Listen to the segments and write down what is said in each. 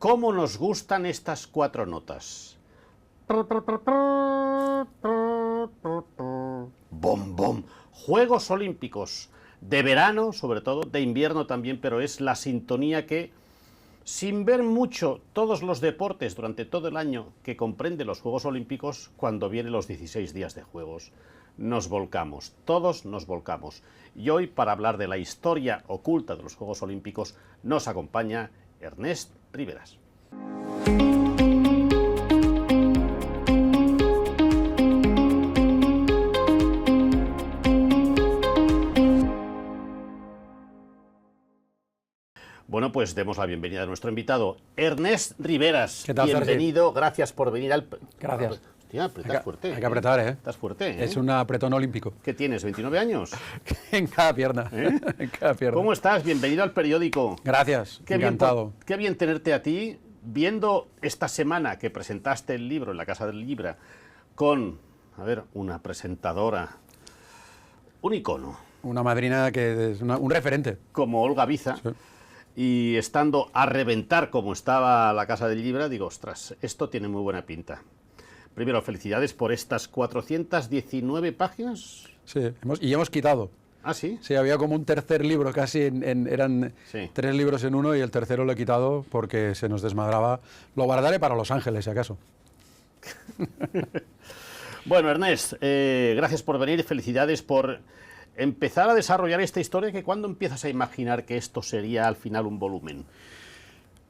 ¿Cómo nos gustan estas 4 notas? Bom, bom. Juegos Olímpicos. De verano, sobre todo, de invierno también, pero es la sintonía que, sin ver mucho todos los deportes durante todo el año que comprende los Juegos Olímpicos, cuando vienen los 16 días de Juegos, nos volcamos, todos nos volcamos. Y hoy, para hablar de la historia oculta de los Juegos Olímpicos, nos acompaña Ernest Riveras. Bueno, pues demos la bienvenida a nuestro invitado, Ernest Riveras. ¿Qué tal, bienvenido, Sergi? Gracias por venir al... Gracias. Hostia, apretas fuerte. Hay que apretar, ¿eh? Estás fuerte, ¿eh? Es un apretón olímpico. ¿Qué tienes, 29 años? En cada pierna. ¿Eh? En cada pierna. ¿Cómo estás? Bienvenido al periódico. Gracias, encantado. Qué bien tenerte a ti, viendo esta semana que presentaste el libro en la Casa del Libra con, a ver, una presentadora, un icono. Una madrina que es un referente. Como Olga Biza. Sí. Y estando a reventar como estaba la Casa del Libra, digo, ostras, esto tiene muy buena pinta. Primero, felicidades por estas 419 páginas. Sí, y hemos quitado. ¿Ah, sí? Sí, había como un tercer libro, casi eran sí. 3 libros en uno y el tercero lo he quitado porque se nos desmadraba. Lo guardaré para Los Ángeles, si acaso. Bueno, Ernest, gracias por venir, felicidades por empezar a desarrollar esta historia. Que ¿cuándo empiezas a imaginar que esto sería al final un volumen?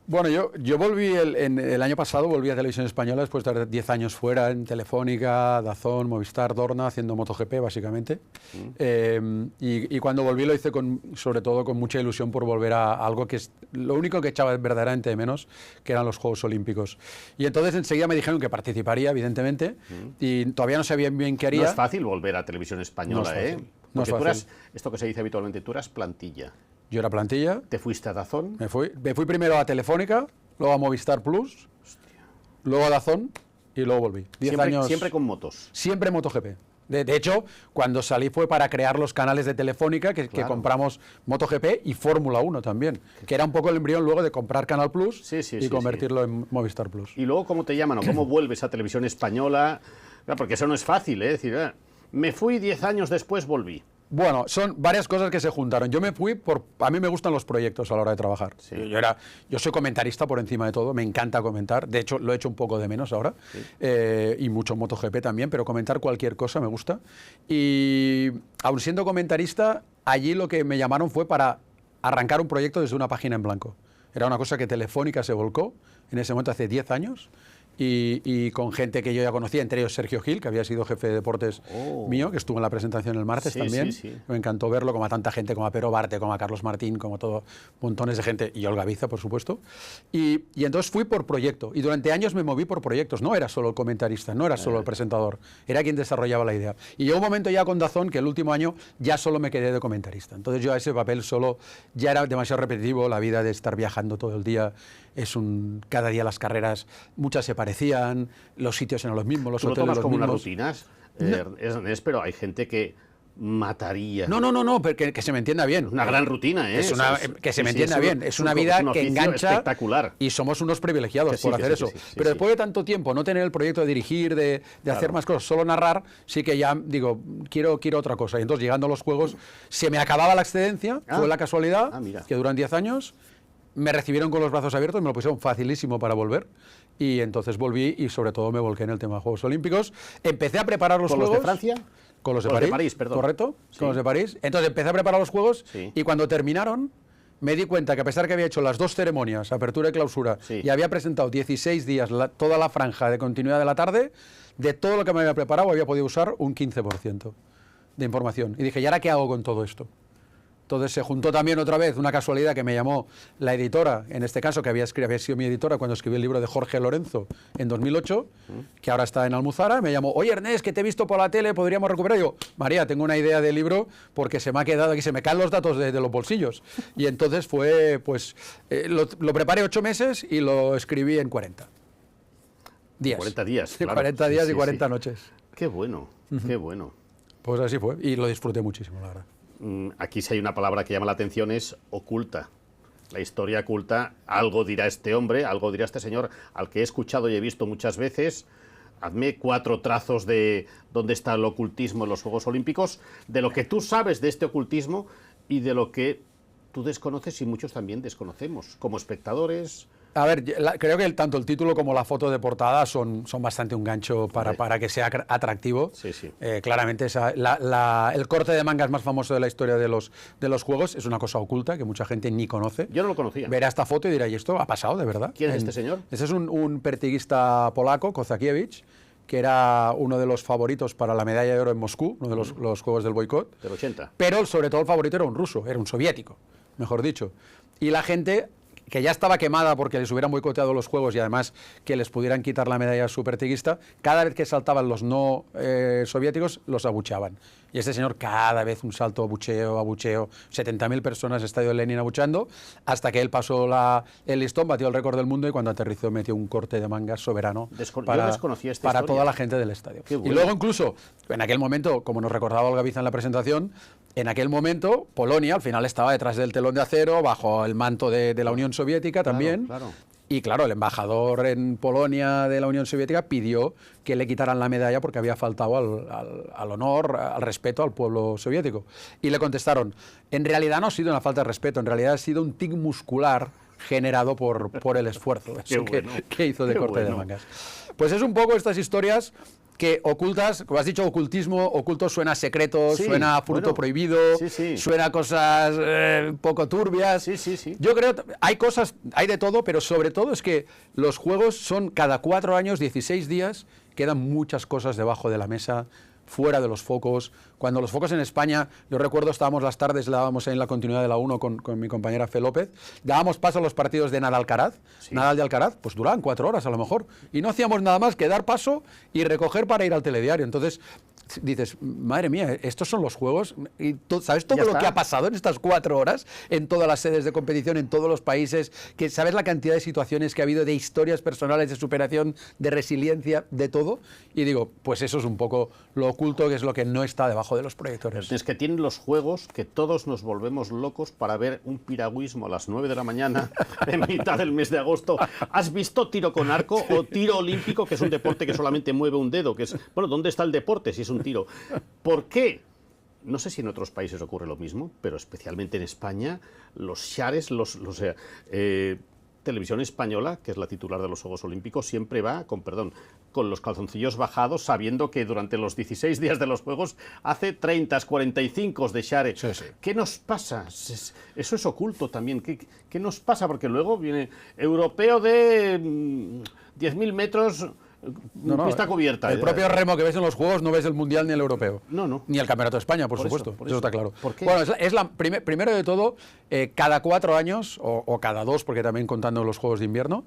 Bueno, yo volví el año pasado, volví a Televisión Española después de 10 años fuera, en Telefónica, DAZN, Movistar, Dorna, haciendo MotoGP básicamente. Y cuando volví lo hice sobre todo con mucha ilusión por volver a algo que es lo único que echaba verdaderamente de menos, que eran los Juegos Olímpicos. Y entonces enseguida me dijeron que participaría, evidentemente, y todavía no sabía bien qué haría. No es fácil volver a Televisión Española, no es fácil. ¿eh? No es Porque fácil. tú eras, esto que se dice habitualmente, tú eras plantilla. Yo era plantilla. ¿Te fuiste a DAZN? Me fui primero a Telefónica, luego a Movistar Plus, luego a DAZN y luego volví. 10 años. Siempre con motos. Siempre MotoGP. De hecho, cuando salí fue para crear los canales de Telefónica, que compramos MotoGP y Fórmula 1 también, que era un poco el embrión luego de comprar Canal Plus y convertirlo en Movistar Plus. ¿Y luego cómo te llaman o cómo vuelves a Televisión Española? Porque eso no es fácil, ¿eh? Es decir, me fui 10 años después, volví. Bueno, son varias cosas que se juntaron. Yo me fui a mí me gustan los proyectos a la hora de trabajar. Sí. Yo soy comentarista por encima de todo, me encanta comentar. De hecho, lo he hecho un poco de menos ahora. Sí. Y mucho MotoGP también, pero comentar cualquier cosa me gusta. Y aun siendo comentarista, allí lo que me llamaron fue para arrancar un proyecto desde una página en blanco. Era una cosa que Telefónica se volcó en ese momento hace 10 años. Y con gente que yo ya conocía, entre ellos Sergio Gil, que había sido jefe de deportes mío, que estuvo en la presentación el martes también. Sí. Me encantó verlo, como a tanta gente, como a Pero Barte, como a Carlos Martín, como todo, montones de gente, y Olga Biza, por supuesto. Y entonces fui por proyecto, y durante años me moví por proyectos, no era solo el comentarista, no era solo el presentador, era quien desarrollaba la idea. Y llegó un momento ya con DAZN, que el último año ya solo me quedé de comentarista. Entonces yo a ese papel solo, ya era demasiado repetitivo, la vida de estar viajando todo el día, cada día las carreras, muchas se parecían, los sitios eran los mismos, los hoteles los mismos. ¿Tú lo tomas como unas rutinas? Pero hay gente que mataría. No, pero que se me entienda bien. Una gran rutina, ¿eh? Que se me entienda bien. Es una vida que engancha espectacular. Y somos unos privilegiados por hacer eso. Pero después de tanto tiempo, no tener el proyecto de dirigir, de hacer más cosas, solo narrar, sí que ya digo, quiero otra cosa. Y entonces, llegando a los Juegos, se me acababa la excedencia, fue la casualidad, que duran 10 años, me recibieron con los brazos abiertos, me lo pusieron facilísimo para volver. Y entonces volví y sobre todo me volqué en el tema de Juegos Olímpicos. Empecé a preparar los Juegos. ¿Con los de Francia? Con los de París, perdón. Correcto, con los de París. Entonces empecé a preparar los Juegos y cuando terminaron me di cuenta que a pesar que había hecho las 2 ceremonias, apertura y clausura, y había presentado 16 días toda la franja de continuidad de la tarde, de todo lo que me había preparado había podido usar un 15% de información. Y dije, ¿y ahora qué hago con todo esto? Entonces se juntó también otra vez una casualidad que me llamó la editora, en este caso que había sido mi editora cuando escribí el libro de Jorge Lorenzo en 2008, que ahora está en Almuzara, me llamó, oye Ernest, que te he visto por la tele, podríamos recuperar. Y digo, María, tengo una idea de libro porque se me ha quedado aquí, se me caen los datos de los bolsillos. Y entonces fue, pues, lo preparé 8 meses y lo escribí en 40 días. 40 días, claro. 40 días y 40 noches. Qué bueno, qué bueno. Pues así fue, y lo disfruté muchísimo, la verdad. Aquí si hay una palabra que llama la atención es oculta. La historia oculta, algo dirá este hombre, algo dirá este señor, al que he escuchado y he visto muchas veces. Hazme 4 trazos de dónde está el ocultismo en los Juegos Olímpicos, de lo que tú sabes de este ocultismo y de lo que tú desconoces y muchos también desconocemos, como espectadores. A ver, creo que tanto el título como la foto de portada son bastante un gancho para que sea atractivo. Sí, sí. Claramente el corte de mangas más famoso de la historia de los juegos es una cosa oculta que mucha gente ni conoce. Yo no lo conocía. Verá esta foto y dirá, ¿y esto ha pasado de verdad? ¿Quién es este señor? Ese es un pertiguista polaco, Kozakiewicz, que era uno de los favoritos para la medalla de oro en Moscú, uno de los Juegos del Boicot. Del 80. Pero sobre todo el favorito era un ruso, era un soviético, mejor dicho. Y la gente, que ya estaba quemada porque les hubieran boicoteado los Juegos y además que les pudieran quitar la medalla supertiguista, cada vez que saltaban los no soviéticos, los abucheaban. Y este señor cada vez un salto, abucheo, 70.000 personas, Estadio Lenin abucheando, hasta que él pasó el listón, batió el récord del mundo y cuando aterrizó metió un corte de mangas soberano para toda la gente del estadio. Bueno. Y luego incluso, en aquel momento, como nos recordaba Olga Biza en la presentación, en aquel momento Polonia al final estaba detrás del telón de acero, bajo el manto de la Unión Soviética también. Claro. Y claro, el embajador en Polonia de la Unión Soviética pidió que le quitaran la medalla porque había faltado al honor, al respeto al pueblo soviético. Y le contestaron, en realidad no ha sido una falta de respeto, en realidad ha sido un tic muscular generado por el esfuerzo que hizo de corte de mangas. Pues es un poco estas historias que ocultas, como has dicho, oculto suena a secretos, suena a fruto prohibido, suena a cosas poco turbias. Yo creo, hay de todo, pero sobre todo es que los juegos son cada 4 años, 16 días, quedan muchas cosas debajo de la mesa, fuera de los focos. Cuando los focos en España, yo recuerdo, estábamos las tardes, dábamos en la continuidad de la 1 con mi compañera Fe López, dábamos paso a los partidos de Nadal-Alcaraz. Nadal de Alcaraz, pues duraban 4 horas a lo mejor, y no hacíamos nada más que dar paso y recoger para ir al telediario. Entonces dices, madre mía, estos son los juegos, y ¿sabes todo lo que ha pasado en estas 4 horas? En todas las sedes de competición, en todos los países, que ¿sabes la cantidad de situaciones que ha habido, de historias personales, de superación, de resiliencia, de todo? Y digo, pues eso es un poco lo oculto, que es lo que no está debajo de los proyectores. Es que tienen los juegos que todos nos volvemos locos para ver un piragüismo a las 9 de la mañana en mitad del mes de agosto. ¿Has visto tiro con arco o tiro olímpico, que es un deporte que solamente mueve un dedo? Que es, bueno, ¿dónde está el deporte si es un tiro? ¿Por qué? No sé si en otros países ocurre lo mismo, pero especialmente en España, los shares, Televisión Española, que es la titular de los Juegos Olímpicos, siempre va con los calzoncillos bajados, sabiendo que durante los 16 días de los Juegos hace 30, 45 de share. ¿Qué nos pasa? Eso es oculto también. ¿Qué nos pasa? Porque luego viene europeo de 10.000 metros... pista cubierta. El propio remo que ves en los Juegos no ves el Mundial ni el Europeo. No. Ni el Campeonato de España, por supuesto. Eso está claro. ¿Por qué? Bueno, primero de todo, cada 4 años, o cada 2, porque también contando los Juegos de invierno,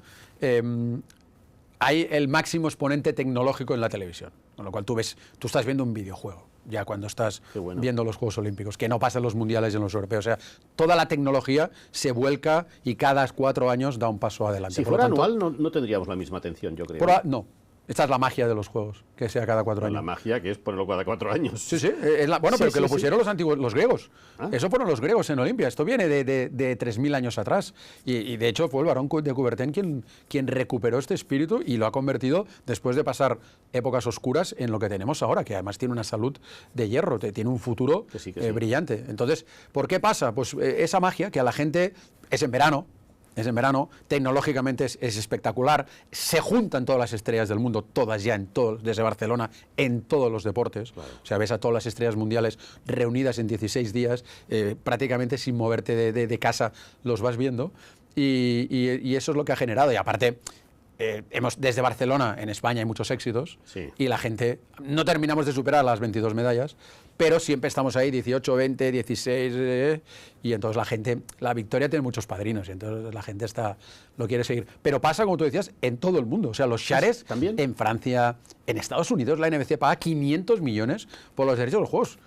hay el máximo exponente tecnológico en la televisión. Con lo cual tú estás viendo un videojuego ya cuando estás viendo los Juegos Olímpicos, que no pasa en los mundiales y en los europeos. O sea, toda la tecnología se vuelca y cada 4 años da un paso adelante. Si fuera anual no tendríamos la misma atención, yo creo. No. Esta es la magia de los juegos, que sea cada 4 años. La magia que es ponerlo cada 4 años. Sí. Pero que lo pusieron los griegos. Eso fueron los griegos en Olimpia. Esto viene de 3.000 años atrás. Y de hecho fue el barón de Coubertin quien recuperó este espíritu y lo ha convertido, después de pasar épocas oscuras, en lo que tenemos ahora, que además tiene una salud de hierro, tiene un futuro brillante. Entonces, ¿por qué pasa? Pues esa magia que a la gente es en verano. Tecnológicamente es espectacular, se juntan todas las estrellas del mundo, todas ya, desde Barcelona, en todos los deportes. Claro. O sea, ves a todas las estrellas mundiales reunidas en 16 días, prácticamente sin moverte de casa, los vas viendo, y eso es lo que ha generado. Y aparte, desde Barcelona, en España hay muchos éxitos, y la gente, no terminamos de superar las 22 medallas, pero siempre estamos ahí, 18, 20, 16, y entonces la victoria tiene muchos padrinos, y entonces la gente lo quiere seguir. Pero pasa, como tú decías, en todo el mundo. O sea, los shares, ¿también? En Francia, en Estados Unidos, la NBC paga 500 millones por los derechos de los juegos.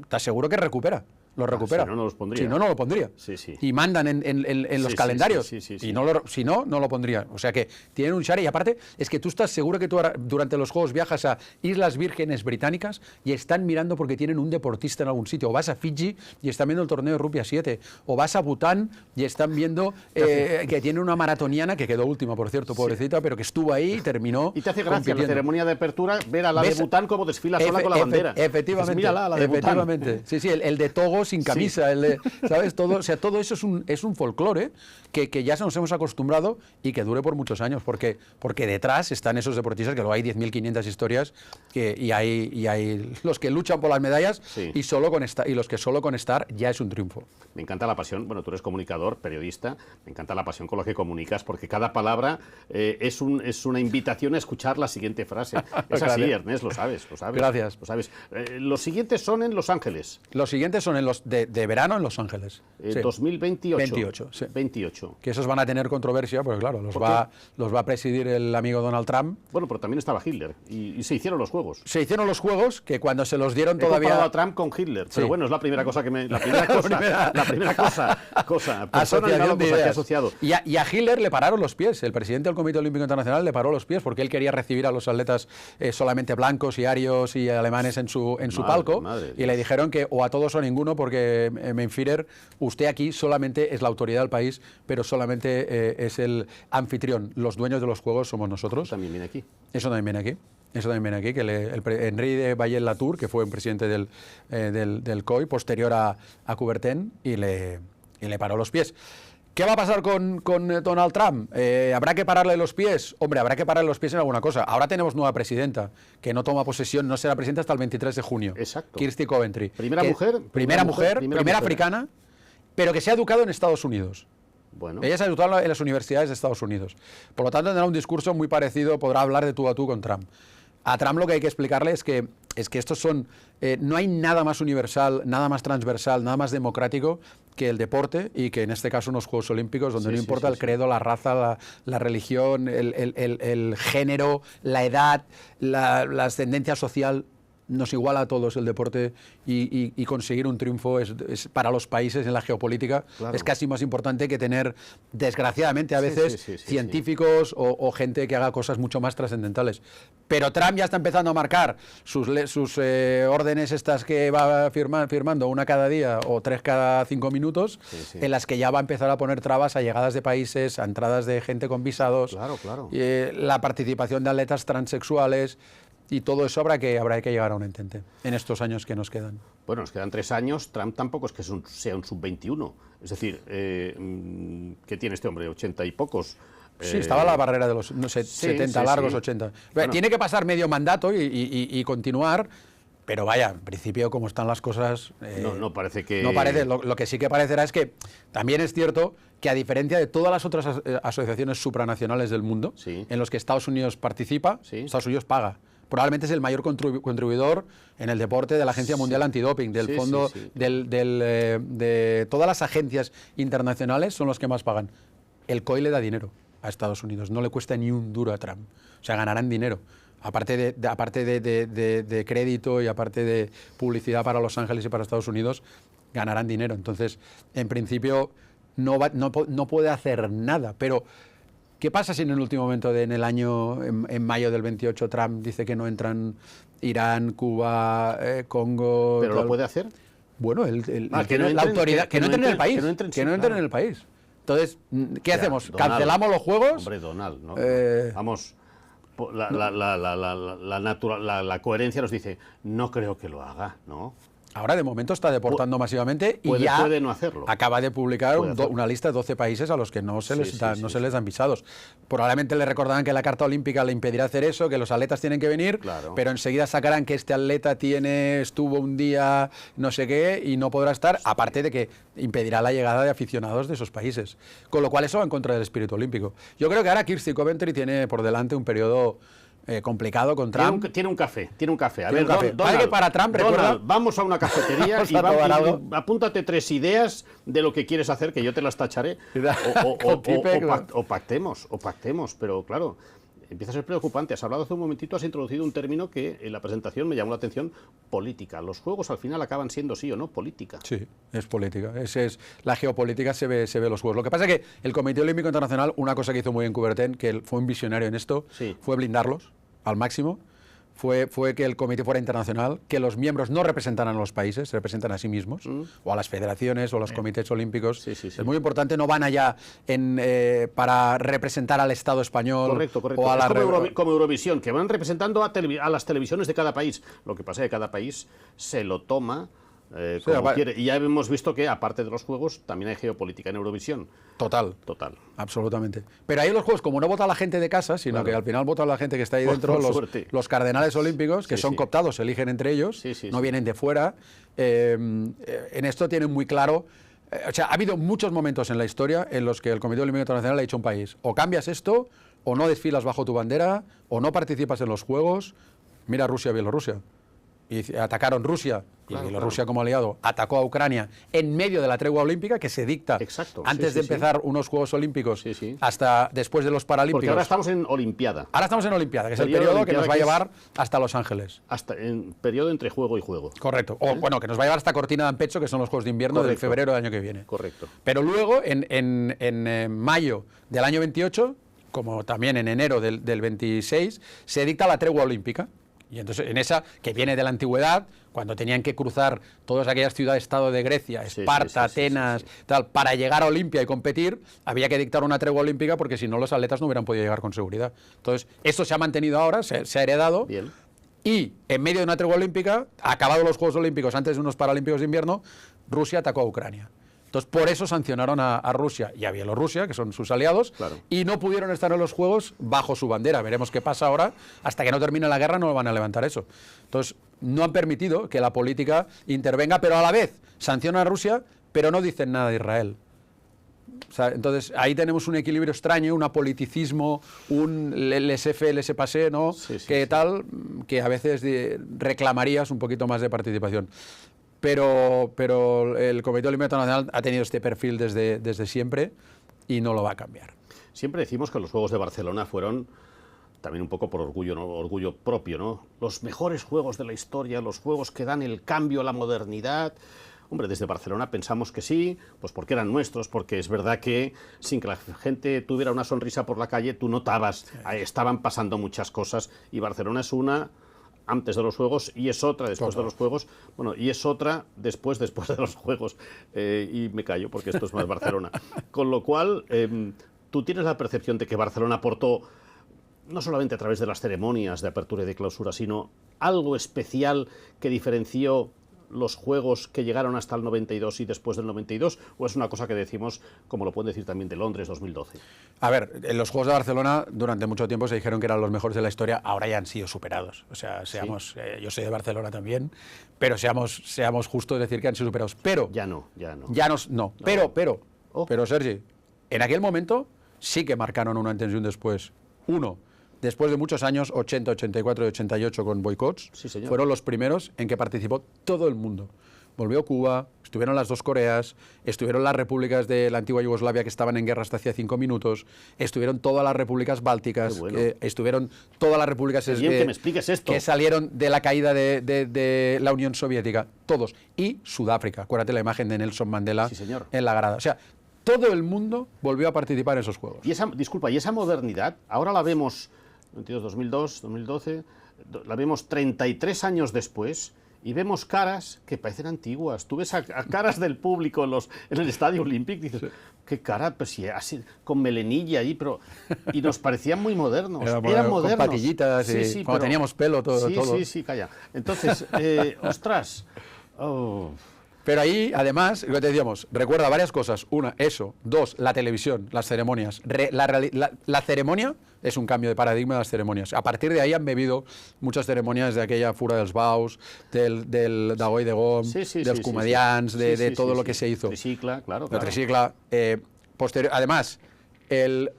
Te aseguro que recupera. los recupera. Si no, no los pondría. Si no, no lo pondría. Sí, sí. Y mandan en los Sí, calendarios. sí, sí, sí, Y sí. no si no, no lo pondría. O sea que tienen un share. Y aparte, es que tú estás seguro que tú ahora, durante los Juegos viajas a Islas Vírgenes Británicas y están mirando porque tienen un deportista en algún sitio. O vas a Fiji y están viendo el torneo de Rupia 7. O vas a Bután y están viendo que tiene una maratoniana que quedó última, por cierto, pobrecita, pero que estuvo ahí y terminó. Y te hace gracia en la compitiendo. ceremonia de apertura ver a la de ¿Ves? Bután como desfila sola con la bandera. Efectivamente. Dices, mírala, la de Bután. Efectivamente. Sí, sí, el de Togo sin camisa, el de, ¿sabes? Todo, o sea, todo eso es un folclore que ya nos hemos acostumbrado y que dure por muchos años, porque detrás están esos deportistas, que luego hay 10.500 historias, y hay los que luchan por las medallas Sí. y los que solo con estar ya es un triunfo. Me encanta la pasión, bueno, tú eres comunicador, periodista, me encanta la pasión con la que comunicas, porque cada palabra es una invitación a escuchar la siguiente frase. Es así, Gracias. Ernest, lo sabes. Gracias. Lo sabes. Los siguientes son en Los Ángeles, Los siguientes son en los de verano en Los Ángeles. Sí. 2028. 28, sí. 28. Que esos van a tener controversia, porque claro, los ¿Por va a presidir el amigo Donald Trump. Bueno, pero también estaba Hitler y se hicieron los juegos. Se hicieron los juegos que cuando se los dieron He comparado todavía a Trump con Hitler, pero Sí. bueno, es la primera cosa que me... La primera cosa, persona asociación no, de cosa que he ideas. asociado. Y a Hitler le pararon los pies. El presidente del Comité Olímpico Internacional le paró los pies porque él quería recibir a los atletas solamente blancos y arios y alemanes en su palco. Madre Y le dijeron que o a todos o a ninguno, porque mein Führer, usted aquí solamente es la autoridad del país, pero solamente es el anfitrión. Los dueños de los juegos somos nosotros. También viene aquí. Eso también viene aquí. Eso también viene aquí, que Henri de Bayen-Latour, que fue un presidente del COI, posterior a Coubertin, y le paró los pies. ¿Qué va a pasar con Donald Trump? ¿Habrá que pararle los pies? Hombre, habrá que pararle los pies en alguna cosa. Ahora tenemos nueva presidenta, que no toma posesión, no será presidenta hasta el 23 de junio. Exacto. Kirsty Coventry. Primera mujer, Primera mujer. africana, pero que se ha educado en Estados Unidos. Bueno, Ella se ha educado en las universidades de Estados Unidos. Por lo tanto, tendrá un discurso muy parecido, podrá hablar de tú a tú con Trump. A Trump lo que hay que explicarle es que estos son... no hay nada más universal, nada más transversal, nada más democrático que el deporte, y que en este caso unos Juegos Olímpicos, donde no importa el credo, la raza, la religión, el género, la edad, la ascendencia social. Nos iguala a todos el deporte, y conseguir un triunfo es para los países en la geopolítica, Claro. es casi más importante que tener, desgraciadamente a Sí, veces, sí, científicos o gente que haga cosas mucho más trascendentales. Pero Trump ya está empezando a marcar sus órdenes estas que va firmando, una cada día o 3 cada 5 minutos, Sí. en las que ya va a empezar a poner trabas a llegadas de países, a entradas de gente con visados, Claro. la participación de atletas transexuales. Y todo eso habrá que llegar a un entente en estos años que nos quedan. Bueno, nos quedan 3 años. Trump tampoco es que sea un sub-21. Es decir, ¿qué tiene este hombre? 80 y pocos. Sí, estaba a la barrera de los 70 sí, largos, sí. 80. Bueno. Tiene que pasar medio mandato y continuar, pero vaya, en principio, como están las cosas... No parece que... No parece. Lo que sí que parecerá es que también es cierto que, a diferencia de todas las otras asociaciones supranacionales del mundo, Sí. en los que Estados Unidos participa, Sí. Estados Unidos paga. Probablemente es el mayor contribuidor en el deporte de la Agencia Mundial Antidoping, del Sí, fondo, sí. de todas las agencias internacionales son los que más pagan. El COI le da dinero a Estados Unidos, no le cuesta ni un duro a Trump. O sea, ganarán dinero. Aparte de crédito y aparte de publicidad para Los Ángeles y para Estados Unidos, ganarán dinero. Entonces, en principio, no puede hacer nada. Pero, ¿qué pasa si en el último momento, en mayo del 28, Trump dice que no entran Irán, Cuba, Congo? ¿Pero tal? lo puede hacer? Bueno, que no la entren, autoridad, que no entren en el país. que no entren, sí, que no entren claro. en el país. Entonces, ¿qué Ya, hacemos? Donald. ¿Cancelamos los juegos? Hombre, Donald, ¿no? Eh, Vamos, la coherencia nos dice, no creo que lo haga, ¿no? Ahora, de momento, está deportando masivamente y ya puede no hacerlo. acaba de publicar Puede hacerlo. una lista de 12 países a los que no se les Sí. les dan visados. Probablemente le recordarán que la Carta Olímpica le impedirá hacer eso, que los atletas tienen que venir, Claro. pero enseguida sacarán que este atleta estuvo un día no sé qué y no podrá estar, aparte de que impedirá la llegada de aficionados de esos países. Con lo cual eso va en contra del espíritu olímpico. Yo creo que ahora Kirsty Coventry tiene por delante un periodo complicado con Trump. Tiene un café. A Tiene ver, un café. Vale que para Trump, Donald, recuerda- vamos a una cafetería Vamos y a tomar algo. apúntate 3 ideas de lo que quieres hacer, que yo te las tacharé. Con Pipe, O pactemos, pero claro, empieza a ser preocupante. Has hablado hace un momentito, has introducido un término que en la presentación me llamó la atención, política. Los juegos al final acaban siendo sí o no política. Sí, es política. La geopolítica se ve en los juegos. Lo que pasa es que el Comité Olímpico Internacional, una cosa que hizo muy bien Coubertin, que él fue un visionario en esto, Sí. fue blindarlos al máximo. Fue que el comité fuera internacional, que los miembros no representaran a los países, se representan a sí mismos, o a las federaciones, o a los comités olímpicos. Sí, sí, sí. Es muy importante, no van allá para representar al Estado español. Correcto, correcto. O a Es la como Eurovisión, que van representando a las televisiones de cada país. Lo que pasa es que cada país se lo toma como quiere. Y ya hemos visto que, aparte de los juegos, también hay geopolítica en Eurovisión. Total. Total. Absolutamente. Pero ahí los juegos, como no vota la gente de casa, sino Claro. que al final vota la gente que está ahí dentro, los cardenales olímpicos, que Sí, son sí. cooptados, se eligen entre ellos, Sí, no sí. vienen de fuera. En esto tienen muy claro. O sea, ha habido muchos momentos en la historia en los que el Comité Olímpico Internacional le ha dicho a un país: o cambias esto, o no desfilas bajo tu bandera, o no participas en los juegos. Mira Rusia, Bielorrusia. Y atacaron Rusia, Claro, y Bielorrusia como aliado atacó a Ucrania en medio de la tregua olímpica que se dicta Exacto, antes sí, de sí, sí. empezar unos Juegos Olímpicos Sí, sí. hasta después de los Paralímpicos. Porque ahora estamos en Olimpiada. Ahora estamos en Olimpiada, que es el Periodo de periodo que nos va a Olimpiada, llevar hasta Los Ángeles. Hasta en periodo entre juego y juego. Correcto. O bueno, que nos va a llevar hasta Cortina d'Ampezzo, que son los Juegos de Invierno del Correcto. febrero del año que viene. Correcto. Pero luego, en mayo del año 28, como también en enero del 26, se dicta la tregua olímpica. Y entonces, en esa, que viene de la antigüedad, cuando tenían que cruzar todas aquellas ciudades-estado de Grecia, Sí, Esparta, sí, sí, sí, Atenas, sí, sí. tal, para llegar a Olimpia y competir, había que dictar una tregua olímpica porque si no los atletas no hubieran podido llegar con seguridad. Entonces, esto se ha mantenido ahora, se ha heredado. Bien. Y en medio de una tregua olímpica, acabados los Juegos Olímpicos, antes de unos Paralímpicos de invierno, Rusia atacó a Ucrania. Entonces, por eso sancionaron a Rusia y a Bielorrusia, que son sus aliados, Claro. y no pudieron estar en los Juegos bajo su bandera. Veremos qué pasa ahora. Hasta que no termine la guerra no van a levantar eso. Entonces, no han permitido que la política intervenga, pero a la vez sancionan a Rusia, pero no dicen nada de Israel. O sea, entonces, ahí tenemos un equilibrio extraño, un apoliticismo, un laissez-faire, laissez-passer, ¿no? Sí, sí, que sí. tal, que a veces reclamarías un poquito más de participación. Pero el Comité Olímpico Internacional ha tenido este perfil desde siempre y no lo va a cambiar. Siempre decimos que los Juegos de Barcelona fueron, también un poco por orgullo, ¿no? Orgullo propio, ¿no? Los mejores Juegos de la historia, los Juegos que dan el cambio a la modernidad. Hombre, desde Barcelona pensamos que sí, pues porque eran nuestros, porque es verdad que sin que la gente tuviera una sonrisa por la calle, tú notabas, estaban pasando muchas cosas, y Barcelona es una antes de los Juegos y es otra después de los Juegos, bueno, y es otra después de los Juegos, y me callo porque esto es más Barcelona. Con lo cual, tú tienes la percepción de que Barcelona aportó, no solamente a través de las ceremonias de apertura y de clausura, sino algo especial que diferenció los Juegos que llegaron hasta el 92 y después del 92, o es una cosa que decimos, como lo pueden decir también de Londres 2012? A ver, en los Juegos de Barcelona durante mucho tiempo se dijeron que eran los mejores de la historia, ahora ya han sido superados. O sea, seamos, yo soy de Barcelona también, pero seamos justos decir que han sido superados. Pero Ya no, ya no. ya no. Oh. Pero Sergi, en aquel momento sí que marcaron un antes y un después. Uno, después de muchos años, 80, 84 y 88 con boicots, Sí, señor. fueron los primeros en que participó todo el mundo. Volvió Cuba, estuvieron las dos Coreas, estuvieron las repúblicas de la antigua Yugoslavia que estaban en guerra hasta hacía 5 minutos, estuvieron todas las repúblicas bálticas, Qué bueno. estuvieron todas las repúblicas Qué bien que me expliques esto. que salieron de la caída de la Unión Soviética, todos. Y Sudáfrica, acuérdate la imagen de Nelson Mandela Sí, señor. en la grada. O sea, todo el mundo volvió a participar en esos Juegos. Y esa modernidad, ahora la vemos, 92, 2002, 2012, la vemos 33 años después y vemos caras que parecen antiguas. Tú ves a caras del público en el Estadio Olímpico y dices, qué cara, pues sí, así, con melenilla ahí, pero... Y nos parecían muy modernos. Eran modernos. Con patillitas, cuando teníamos pelo, todo. Sí, calla. Entonces, ostras... oh. Pero ahí, además, lo que te decíamos, recuerda varias cosas. Una, eso. Dos, la televisión, las ceremonias. La ceremonia es un cambio de paradigma de las ceremonias. A partir de ahí han bebido muchas ceremonias de aquella Fura dels Baus, del Dagoll de Gom, dels comedians, de todo lo que se hizo. Tricicla, claro. La tricicla. Además, el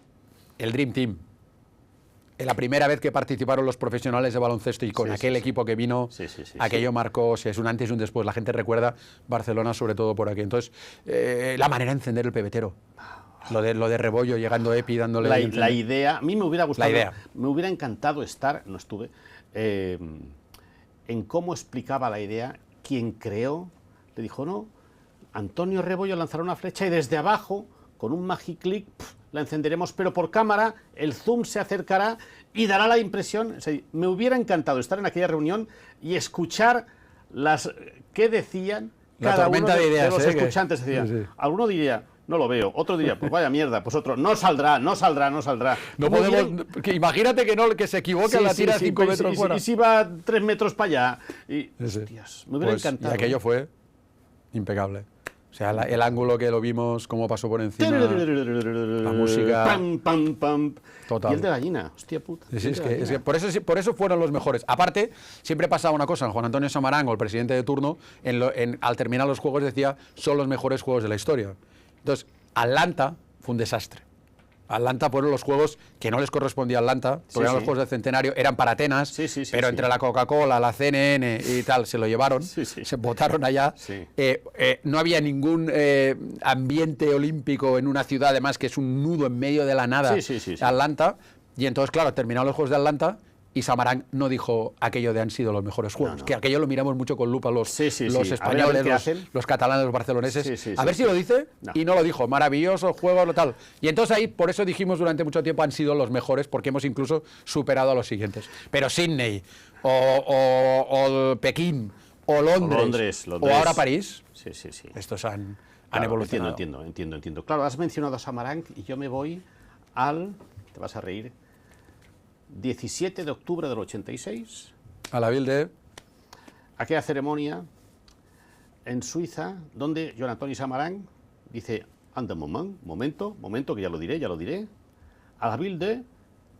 Dream Team. La primera vez que participaron los profesionales de baloncesto y con aquel equipo que vino, aquello marcó, o sea, es un antes y un después. La gente recuerda Barcelona sobre todo por aquí. Entonces, la manera de encender el pebetero. Lo de Rebollo llegando Epi dándole... La idea, a mí me hubiera gustado, La idea. me hubiera encantado estar, no estuve, en cómo explicaba la idea, quien creó, le dijo, no, Antonio Rebollo lanzará una flecha y desde abajo, con un magiclick, la encenderemos, pero por cámara, el zoom se acercará y dará la impresión, o sea, me hubiera encantado estar en aquella reunión y escuchar qué decían cada uno de los escuchantes. Decía, sí. Alguno diría, no lo veo, otro diría, pues vaya mierda, pues otro, no saldrá. No podemos, imagínate que se equivoque, la tira 5 metros fuera. Y si va 3 metros para allá. Y, hostias, me hubiera encantado. Y aquello fue impecable. O sea, el ángulo que lo vimos, cómo pasó por encima, la música... Pam, pam, pam. Total. Y el de gallina, hostia puta. Sí, es que por eso fueron los mejores. Aparte, siempre pasaba una cosa, Juan Antonio Samaranch, el presidente de turno, al terminar los juegos decía, son los mejores juegos de la historia. Entonces, Atlanta fue un desastre. Atlanta fueron los juegos que no les correspondía a Atlanta, porque eran los juegos del centenario, eran para Atenas, pero entre la Coca-Cola, la CNN y tal, se lo llevaron, se votaron allá. No había ningún ambiente olímpico en una ciudad, además que es un nudo en medio de la nada, Atlanta. Y entonces, claro, terminaron los juegos de Atlanta y Samaranch no dijo aquello de han sido los mejores juegos, que aquello lo miramos mucho con lupa los españoles, los catalanes, los barceloneses. A ver si lo dice, y no lo dijo. Maravilloso juego, lo tal. Y entonces ahí, por eso dijimos durante mucho tiempo, han sido los mejores, porque hemos incluso superado a los siguientes. Pero Sydney, o Pekín, o Londres, o ahora París, estos han evolucionado. Entiendo. Claro, has mencionado a Samaranch y yo me voy te vas a reír, 17 de octubre del 86. A la ville de... Aquella ceremonia en Suiza, donde Joan Antoni Samaranch dice, momento, que ya lo diré. A la ville de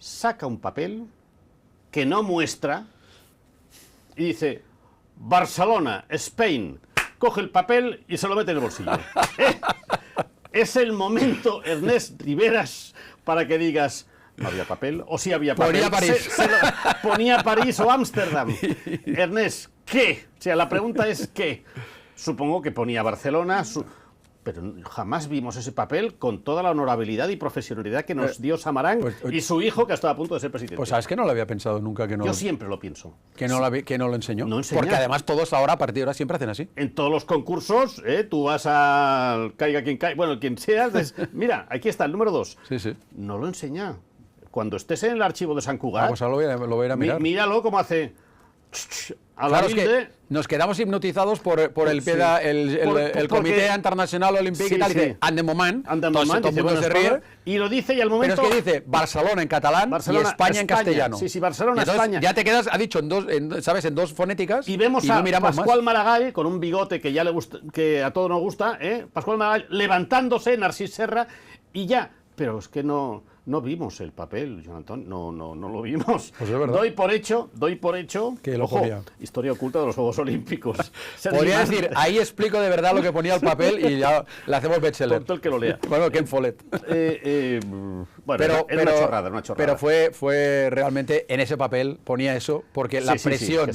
saca un papel que no muestra y dice, Barcelona, Spain, coge el papel y se lo mete en el bolsillo. Es el momento, Ernest Riveras, para que digas... No había papel, o sí había papel. Ponía París. Ponía París o Ámsterdam. Ernest, ¿qué? O sea, la pregunta es ¿qué? Supongo que ponía Barcelona, pero jamás vimos ese papel con toda la honorabilidad y profesionalidad que nos dio Samaranch y su hijo, que estaba a punto de ser presidente. Pues sabes que no lo había pensado nunca. Yo siempre lo pienso. Que no lo enseñó. No enseña. Porque además todos ahora, a partir de ahora, siempre hacen así. En todos los concursos, tú vas al caiga quien caiga, bueno, quien sea, mira, aquí está el número 2. No lo enseña. Cuando estés en el archivo de San Cugat, pues ahora lo voy a ir a mirar. Míralo cómo hace... Claro, es que nos quedamos hipnotizados por el Comité Internacional Olímpico y tal, dice, and the moment, todo el mundo se ríe, y lo dice y al momento... Pero es que dice Barcelona en catalán y España en castellano. Sí, Barcelona, entonces, España. Ya te quedas, ha dicho, en dos fonéticas, y vemos no a Pascual Maragall, con un bigote que ya le gusta, que a todos nos gusta, Pascual Maragall levantándose, Narcís Serra, y ya, pero es que no vimos el papel, Joan Antoni, no lo vimos. Pues es verdad. Doy por hecho que ojo, historia oculta de los Juegos Olímpicos. Podría decir, ahí explico de verdad lo que ponía el papel y ya le hacemos bestseller. Todo el que lo lea. Bueno, Ken Follett. Era una chorrada. Pero fue realmente, en ese papel ponía eso, porque la presión...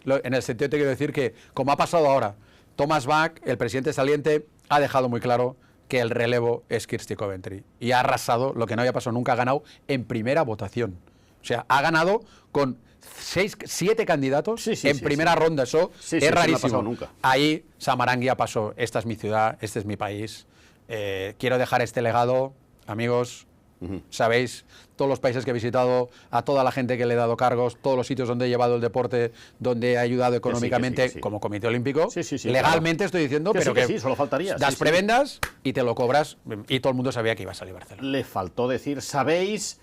En el sentido te quiero decir que, como ha pasado ahora, Thomas Bach, el presidente saliente, ha dejado muy claro que el relevo es Kirsty Coventry. Y ha arrasado lo que no había pasado nunca, ha ganado en primera votación. O sea, ha ganado con 7 candidatos en primera ronda. Eso es rarísimo. No ha pasado nunca. Ahí Samaranch ya pasó, esta es mi ciudad, este es mi país. Quiero dejar este legado, amigos. Sabéis, todos los países que he visitado, a toda la gente que le he dado cargos, todos los sitios donde he llevado el deporte, donde he ayudado económicamente como Comité Olímpico, legalmente claro. Estoy diciendo, pero que solo faltaría. Das prebendas y te lo cobras, y todo el mundo sabía que iba a salir Barcelona. Le faltó decir, sabéis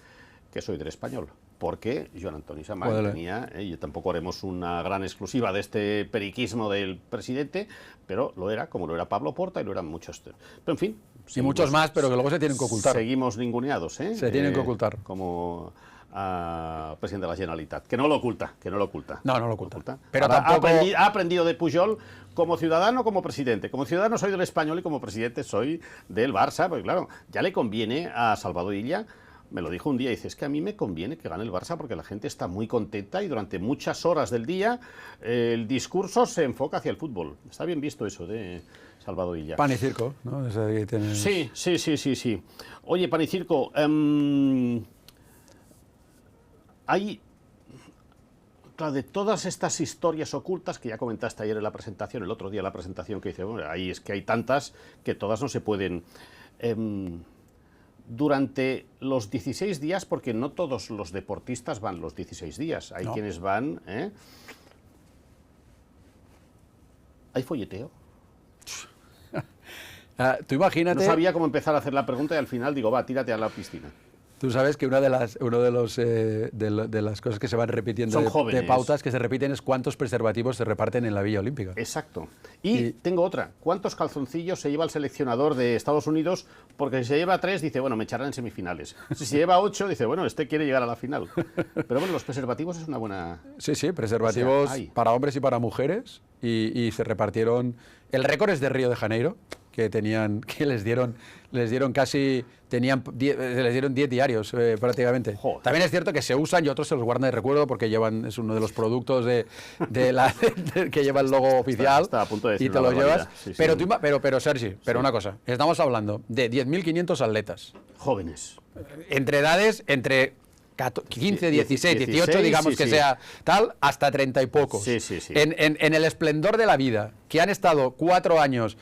que soy del Español, porque Joan Antoni Samaranch tenía, y tampoco haremos una gran exclusiva de este periquismo del presidente, pero lo era, como lo era Pablo Porta y lo eran muchos. Pero en fin. Y muchos más, pero que luego se tienen que ocultar. Seguimos ninguneados, Se tienen que ocultar. Como presidente de la Generalitat, que no lo oculta. No lo oculta. Pero tampoco... ha aprendido de Pujol como ciudadano, como presidente. Como ciudadano soy del Español y como presidente soy del Barça, porque claro, ya le conviene a Salvador Illa me lo dijo un día, dice, es que a mí me conviene que gane el Barça porque la gente está muy contenta y durante muchas horas del día el discurso se enfoca hacia el fútbol. Está bien visto eso de Salvador Illa. Pan y circo, ¿no? Sí. Oye, Pan y circo, hay... Claro, de todas estas historias ocultas que ya comentaste ayer en la presentación, el otro día en la presentación que hice, bueno, ahí es que hay tantas que todas no se pueden... durante los 16 días, porque no todos los deportistas van los 16 días, hay quienes van... ¿Hay folleteo? Tú imagínate... No sabía cómo empezar a hacer la pregunta y al final digo, va, tírate a la piscina. Tú sabes que una de las cosas que se van repitiendo de pautas que se repiten es cuántos preservativos se reparten en la Villa Olímpica. Exacto. Y tengo otra. ¿Cuántos calzoncillos se lleva el seleccionador de Estados Unidos? Porque si se lleva 3, dice, bueno, me echarán en semifinales. Si se lleva 8, dice, bueno, este quiere llegar a la final. Pero bueno, los preservativos es una buena... Sí, preservativos para hombres y para mujeres. Y se repartieron... El récord es de Río de Janeiro, que les dieron casi... les dieron 10 diarios prácticamente. Joder. También es cierto que se usan y otros se los guardan de recuerdo porque es uno de los productos que lleva el logo oficial. Está a punto de decir y te lo llevas. Sí, pero Sergi, una cosa, estamos hablando de 10.500 atletas. Jóvenes. Entre edades, entre 15, 16, 18, digamos que sea tal, hasta 30 y pocos. Sí. En el esplendor de la vida, que han estado 4 años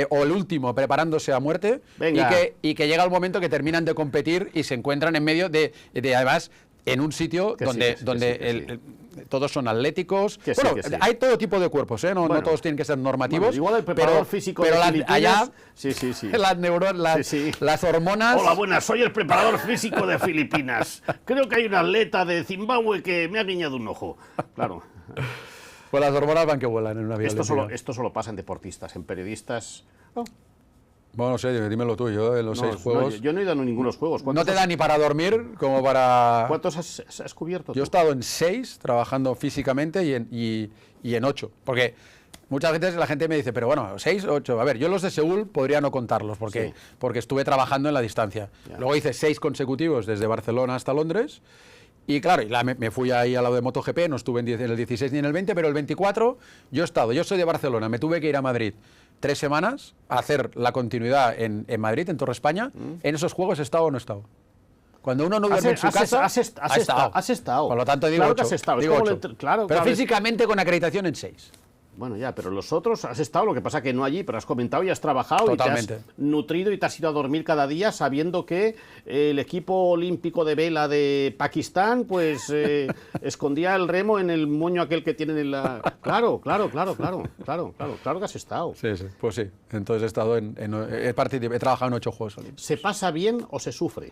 o el último preparándose a muerte y que llega el momento que terminan de competir y se encuentran en medio de además, en un sitio donde todos son atléticos. Hay todo tipo de cuerpos, no todos tienen que ser normativos. Igual el preparador físico de Filipinas. Allá, sí. las neuronas, las hormonas... Hola, buenas, soy el preparador físico de Filipinas. Creo que hay un atleta de Zimbabue que me ha guiñado un ojo. Claro. Pues las hormonas van que vuelan en una vida. Esto solo pasa en deportistas, en periodistas... No. Bueno, no sé, dímelo tú, yo en los 6 juegos... Yo no he ido a ninguno juegos. No te da ni para dormir como para... ¿Cuántos has cubierto tú? Yo he estado en 6 trabajando físicamente y en 8, porque muchas veces la gente me dice, pero bueno, 6, 8... A ver, yo los de Seúl podría no contarlos, porque estuve trabajando en la distancia. Ya. Luego hice 6 consecutivos desde Barcelona hasta Londres, y claro, me fui ahí al lado de MotoGP, no estuve en el 16 ni en el 20, pero el 24 yo soy de Barcelona, me tuve que ir a Madrid 3 semanas a hacer la continuidad en Madrid, en Torre España. En esos juegos he estado o no he estado. Cuando uno no duerme en su casa, has estado. Por lo tanto, digo claro 8. Que has estado. Digo 8. Pero físicamente con acreditación en 6. Bueno, ya, pero los otros has estado, lo que pasa que no allí, pero has comentado y has trabajado. Totalmente. Y te has nutrido y te has ido a dormir cada día sabiendo que el equipo olímpico de vela de Pakistán, pues escondía el remo en el moño aquel que tienen en la... Claro que has estado. Sí, pues sí. Entonces he estado he trabajado en 8 Juegos Olímpicos. ¿Se pasa bien o se sufre?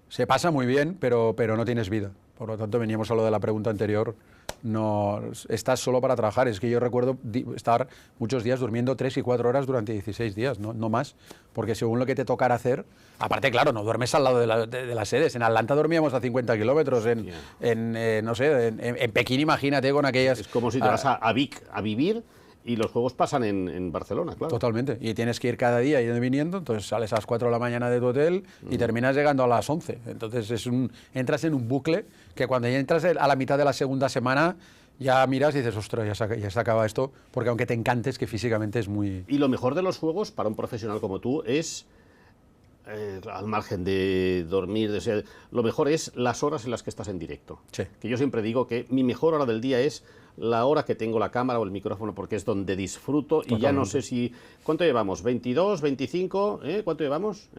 Se pasa muy bien, pero no tienes vida. Por lo tanto, veníamos a lo de la pregunta anterior. No estás solo para trabajar. Es que yo recuerdo estar muchos días durmiendo 3 y 4 horas durante 16 días, no más, porque según lo que te tocara hacer, aparte, claro, no duermes al lado de las sedes. En Atlanta dormíamos a 50 kilómetros, en Pekín, imagínate con aquellas... Es como si te vas a Vic a vivir. Y los juegos pasan en Barcelona, claro. Totalmente. Y tienes que ir cada día yendo y viniendo, entonces sales a las 4 de la mañana de tu hotel y terminas llegando a las 11. Entonces entras en un bucle que cuando ya entras a la mitad de la segunda semana ya miras y dices, ostras, ya se acaba esto, porque aunque te encantes, que físicamente es muy... Y lo mejor de los juegos para un profesional como tú es... al margen de dormir, lo mejor es las horas en las que estás en directo. Sí. Que yo siempre digo que mi mejor hora del día es la hora que tengo la cámara o el micrófono, porque es donde disfruto. Totalmente. Y ya no sé si... ¿Cuánto llevamos? ¿22, 25? ¿Cuánto llevamos?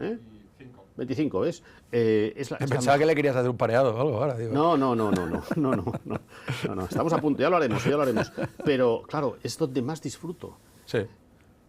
25, ¿ves? Pensaba que le querías hacer un pareado o algo ahora. Digo. No. Estamos a punto, ya lo haremos. Pero, claro, es donde más disfruto. Sí.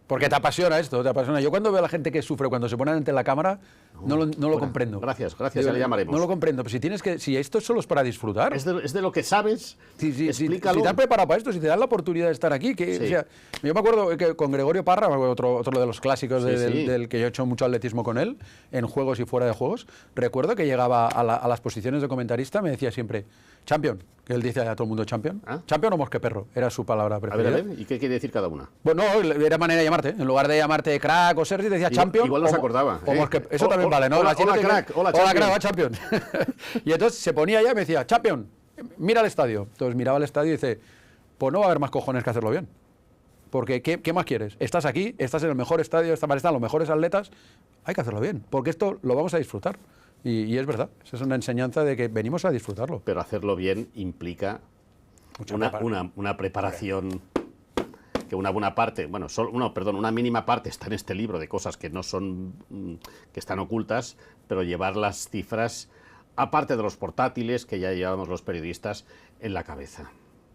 Porque te apasiona esto, te apasiona. Yo cuando veo a la gente que sufre cuando se ponen ante la cámara, no lo comprendo. Gracias, ya le llamaremos. No lo comprendo, pero si esto solo es para disfrutar... Es de lo que sabes, explícalo. Si te has preparado para esto, si te dan la oportunidad de estar aquí... O sea, yo me acuerdo que con Gregorio Parra, otro de los clásicos del que yo he hecho mucho atletismo con él, en juegos y fuera de juegos, recuerdo que llegaba a las posiciones de comentarista, me decía siempre, champion, que él dice a todo el mundo champion. ¿Ah? Champion o mosqueperro, era su palabra preferida. A ver, ¿y qué quiere decir cada una? Bueno, era manera de llamar llamarte. En lugar de llamarte crack o Sergi, te decía champion. Igual no se acordaba. Eso también vale, ¿no? Hola, crack. Hola, crack, va champion. Y entonces se ponía ya y me decía, champion, mira el estadio. Entonces miraba el estadio y dice, pues no va a haber más cojones que hacerlo bien. Porque, ¿qué más quieres? Estás aquí, estás en el mejor estadio, están los mejores atletas, hay que hacerlo bien, porque esto lo vamos a disfrutar. Y es verdad, esa es una enseñanza de que venimos a disfrutarlo. Pero hacerlo bien implica una preparación, que una buena parte, bueno, una mínima parte está en este libro de cosas que no son, que están ocultas, pero llevar las cifras, aparte de los portátiles que ya llevamos los periodistas, en la cabeza.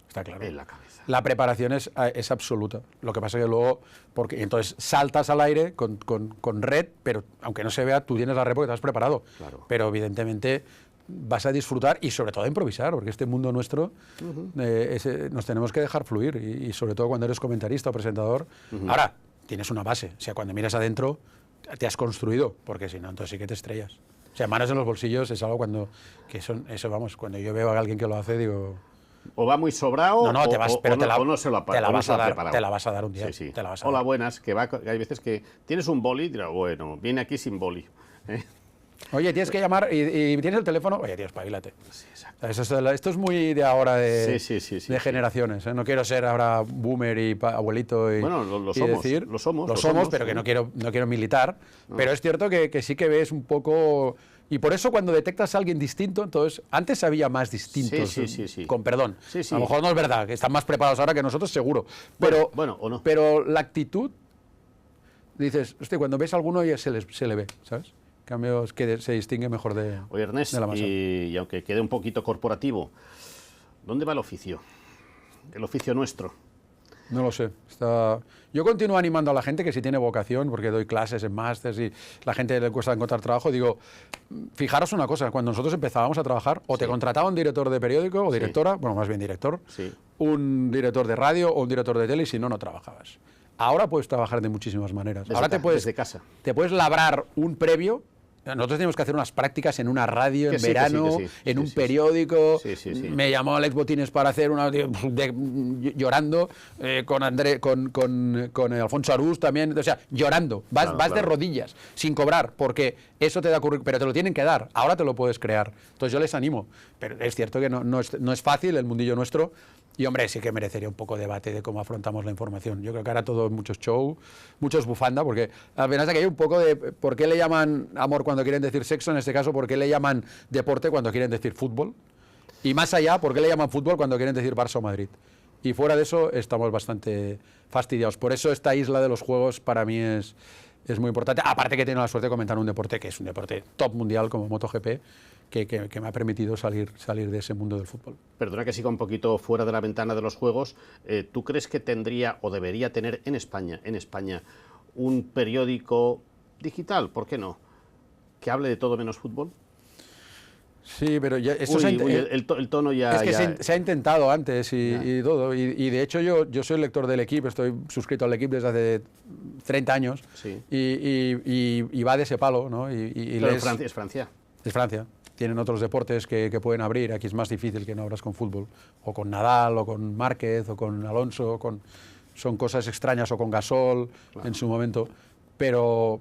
Está claro. En la cabeza. La preparación es absoluta. Lo que pasa es que luego, porque entonces saltas al aire con red, pero aunque no se vea, tú tienes la red porque te has preparado. Claro. Pero evidentemente vas a disfrutar y sobre todo a improvisar, porque este mundo nuestro nos tenemos que dejar fluir y sobre todo cuando eres comentarista o presentador. Ahora, tienes una base. O sea, cuando miras adentro, te has construido, porque si no, entonces sí que te estrellas. O sea, manos en los bolsillos es algo cuando yo veo a alguien que lo hace, digo... O va muy sobrado o no se lo ha preparado. Te la vas a dar un día. Sí. Te la vas a Hola, dar. buenas, que hay veces que tienes un boli y dirás, bueno, viene aquí sin boli. Oye, tienes que llamar y tienes el teléfono. Oye, tío, espabilate. Sí, exacto. Esto es muy de ahora de generaciones. No quiero ser ahora boomer y abuelito bueno, lo somos, pero que no quiero militar. No. Pero es cierto que sí que ves un poco... Y por eso cuando detectas a alguien distinto, entonces, antes había más distintos, sí. Con perdón. Sí. A lo mejor no es verdad, que están más preparados ahora que nosotros, seguro. Pero, bueno, o no. Pero la actitud, dices, hostia, cuando ves a alguno ya se le ve, ¿sabes? En cambio, es que se distingue mejor de Ernest, la masa. Y aunque quede un poquito corporativo, ¿dónde va el oficio? El oficio nuestro. No lo sé. Yo continúo animando a la gente que si tiene vocación, porque doy clases en másters y la gente le cuesta encontrar trabajo, digo, fijaros una cosa, cuando nosotros empezábamos a trabajar, o te contrataba un director de periódico o directora, bueno, más bien director, un director de radio o un director de tele, y si no, no trabajabas. Ahora puedes trabajar de muchísimas maneras. Ahora desde casa. Te puedes labrar un previo. Nosotros teníamos que hacer unas prácticas en una radio en verano, en un periódico. Me llamó Alex Botines para hacer una llorando, con Alfonso Arús también, o sea, llorando. Vas de rodillas, sin cobrar, porque eso te da currículum, pero te lo tienen que dar. Ahora te lo puedes crear. Entonces yo les animo. Pero es cierto que no es fácil el mundillo nuestro. Y, hombre, sí que merecería un poco de debate de cómo afrontamos la información. Yo creo que ahora todo es mucho show, mucho es bufanda, porque al final aquí hay un poco de por qué le llaman amor cuando quieren decir sexo, en este caso, por qué le llaman deporte cuando quieren decir fútbol. Y más allá, por qué le llaman fútbol cuando quieren decir Barça o Madrid. Y fuera de eso, estamos bastante fastidiados. Por eso esta isla de los juegos para mí es muy importante. Aparte que tengo la suerte de comentar un deporte que es un deporte top mundial como MotoGP, que me ha permitido salir de ese mundo del fútbol. Perdona que siga un poquito fuera de la ventana de los juegos. ¿Tú crees que tendría o debería tener en España un periódico digital, por qué no, que hable de todo menos fútbol? Sí, pero ya esto el tono ya... Es que se ha intentado antes y todo. Y de hecho yo soy lector del Equipo, estoy suscrito al Equipo desde hace 30 años. Sí. Y va de ese palo, ¿no? Pero es Francia. Es Francia. Tienen otros deportes que pueden abrir. Aquí es más difícil que no abras con fútbol. O con Nadal, o con Márquez, o con Alonso. Son cosas extrañas, o con Gasol, claro, en su momento. Pero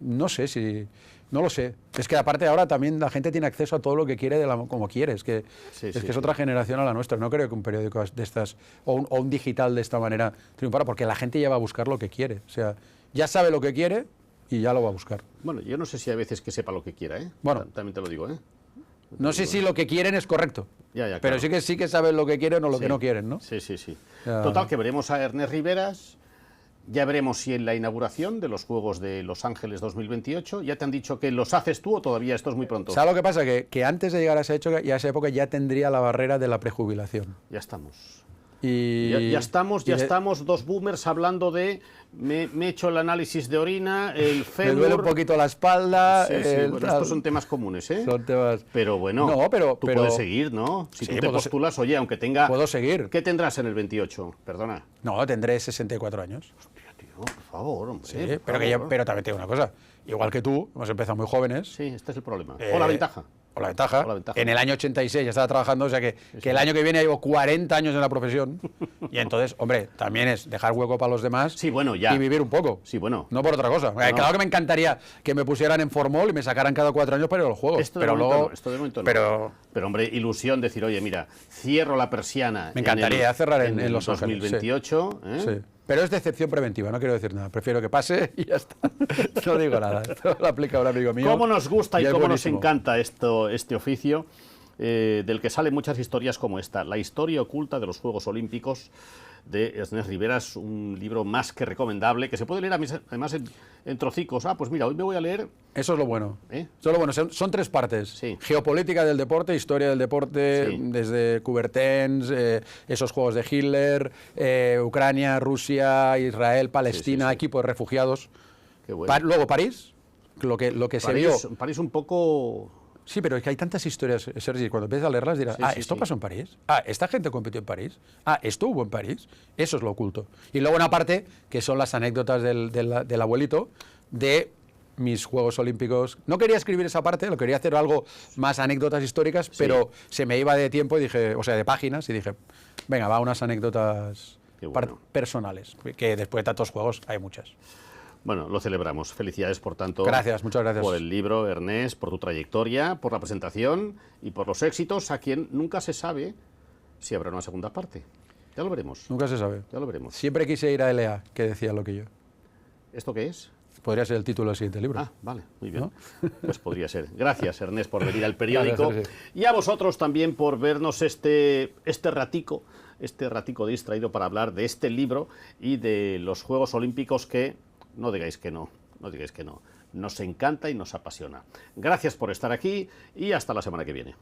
no sé si... No lo sé. Es que aparte ahora también la gente tiene acceso a todo lo que quiere como quiere. Es que es otra generación a la nuestra. No creo que un periódico de estas o un digital de esta manera triunfara, porque la gente ya va a buscar lo que quiere. O sea, ya sabe lo que quiere y ya lo va a buscar. Bueno, yo no sé si a veces que sepa lo que quiera, ¿eh? Bueno, también te lo digo, ¿eh? No sé si lo que quieren es correcto. Claro. Pero sí que saben lo que quieren o lo que no quieren, ¿no? Sí. Total, que veremos a Ernest Riveras. Ya veremos si en la inauguración de los Juegos de Los Ángeles 2028 ya te han dicho que los haces tú o todavía esto es muy pronto. ¿Sabes lo que pasa? Que antes de llegar a esa época ya tendría la barrera de la prejubilación. Ya estamos. Ya estamos dos boomers hablando de me he hecho el análisis de orina, el fémur... Me duele un poquito la espalda... Bueno, estos son temas comunes, ¿eh? Son temas... Pero bueno, tú puedes seguir, ¿no? Si tú te postulas, oye, aunque tenga... Puedo seguir. ¿Qué tendrás en el 28? Perdona. No, tendré 64 años. Hostia, tío, por favor, hombre. Sí, pero también te digo una cosa. Igual que tú, hemos empezado muy jóvenes. Sí, este es el problema. O la ventaja. o la ventaja. O la ventaja. En el año 86 ya estaba trabajando, o sea que el año que viene llevo 40 años en la profesión. Y entonces, hombre, también es dejar hueco para los demás Sí, bueno, ya. y vivir un poco. Sí, bueno. No por otra cosa. Claro que me encantaría que me pusieran en formol y me sacaran cada 4 años para ir a los juegos. Esto de pero momento luego, no, esto de momento no. pero hombre, ilusión decir, oye, mira, cierro la persiana. me encantaría cerrar en el Los Ángeles. 2028. ¿eh? sí. Pero es decepción preventiva, no quiero decir nada. Prefiero que pase y ya está. No digo nada. Esto lo aplica un amigo mío. ¿Cómo nos gusta y es cómo nos buenísimo. encanta este oficio? Del que salen muchas historias como esta. La historia oculta de los Juegos Olímpicos, de Ernest Rivera. Es un libro más que recomendable, que se puede leer además en trocicos. Ah, pues mira, hoy me voy a leer... Eso es lo bueno. ¿Eh? Eso es lo bueno. Son 3 partes. Sí. Geopolítica del deporte, historia del deporte, Sí. desde Coubertin, esos juegos de Hitler, Ucrania, Rusia, Israel, Palestina, sí. equipos de refugiados. Qué bueno. Luego París, lo que se vio. París un poco... Sí, pero es que hay tantas historias, Sergi, cuando empiezas a leerlas dirás, Sí, sí, esto sí. pasó en París, esta gente compitió en París, esto hubo en París, eso es lo oculto. Y luego una parte que son las anécdotas del abuelito de mis Juegos Olímpicos. No quería escribir esa parte, lo quería hacer algo más anécdotas históricas, pero se me iba de tiempo y dije, o sea, de páginas, y dije, venga, va unas anécdotas Qué bueno. personales, que después de tantos juegos hay muchas. Bueno, lo celebramos. Felicidades, por tanto. Gracias, muchas gracias. Por el libro, Ernest, por tu trayectoria, por la presentación y por los éxitos, a quien nunca se sabe si habrá una segunda parte. Ya lo veremos. Nunca se sabe. Ya lo veremos. Siempre quise ir a LA, que decía lo que yo. ¿Esto qué es? Podría ser el título del siguiente libro. Ah, vale, muy bien. ¿No? Pues podría ser. Gracias, Ernest, por venir al periódico. Gracias, Y a vosotros también por vernos este ratico distraído para hablar de este libro y de los Juegos Olímpicos que, no digáis que no, nos encanta y nos apasiona. Gracias por estar aquí y hasta la semana que viene.